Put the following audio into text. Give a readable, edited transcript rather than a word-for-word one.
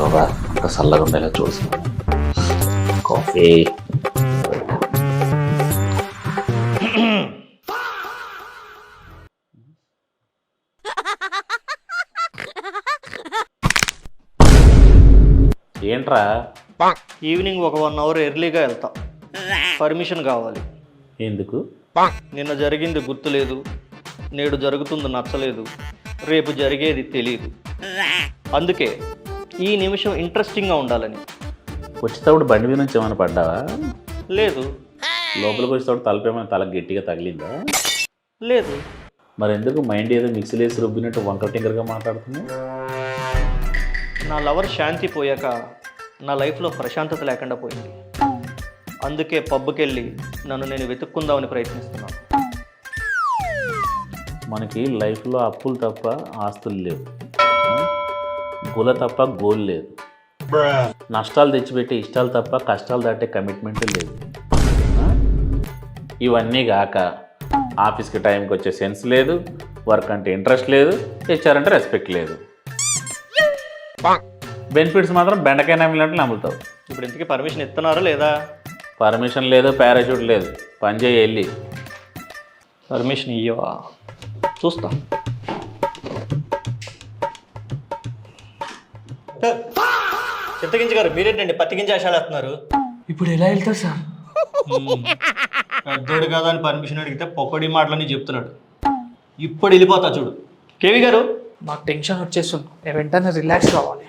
బాబా అంత చల్లగా ఉండేలా చూస్తాను. కాఫీ ఏంట్రా? ఈవినింగ్ ఒక 1 అవర్ ఎర్లీగా వెళ్తా. పర్మిషన్ కావాలి. ఎందుకు? నిన్న జరిగింది గుర్తులేదు, నేడు జరుగుతుంది నచ్చలేదు, రేపు జరిగేది తెలియదు. అందుకే ఈ నిమిషం ఇంట్రెస్టింగ్గా ఉండాలని. వచ్చేటప్పుడు బండి మీద నుంచి ఏమైనా పడ్డావా? లేదు. లోపలికి వచ్చేటప్పుడు తలపేమైనా తల గట్టిగా తగిలిందా? లేదు. మరి ఎందుకు మైండ్ ఏదో మిక్సీలు వేసి రుబ్బినట్టు వంకర టింకరగా మాట్లాడుతున్నావు? నా లవర్ శాంతి పోయాక నా లైఫ్లో ప్రశాంతత లేకుండా పోయింది. అందుకే పబ్కి వెళ్ళి నన్ను నేను వెతుక్కుందామని ప్రయత్నిస్తున్నాను. మనకి లైఫ్లో అప్పులు తప్ప ఆస్తులు లేవు, గుల తప్ప గోల్ లేదు, నష్టాలు తెచ్చిపెట్టే ఇష్టాలు తప్ప కష్టాలు దాటే కమిట్మెంట్ లేదు. ఇవన్నీ కాక ఆఫీస్కి టైంకి వచ్చే సెన్స్ లేదు, వర్క్ అంటే ఇంట్రెస్ట్ లేదు, హెచ్ఆర్ అంటే రెస్పెక్ట్ లేదు. బెనిఫిట్స్ మాత్రం బెండకాయ నమ్మినట్లు నమ్ముతావు. ఇప్పుడు ఇంతకీ పర్మిషన్ ఇస్తున్నారా లేదా? పర్మిషన్ లేదు, పారాషూట్ లేదు, పని చేయి వెళ్ళి. పర్మిషన్ ఇయ్యవా? చూస్తా. చింతగించి గారు మీరేంటండి పత్తిగించి ఆశాలేస్తున్నారు? ఇప్పుడు ఎలా వెళ్తారు సార్? పెద్దోడు కదా అని పర్మిషన్ అడిగితే పొక్కడి మాటలని చెప్తున్నాడు. ఇప్పుడు వెళ్ళిపోతా చూడు. కేవి గారు, మాకు టెన్షన్ వచ్చేస్తుంది, వెంటనే రిలాక్స్ కావాలి.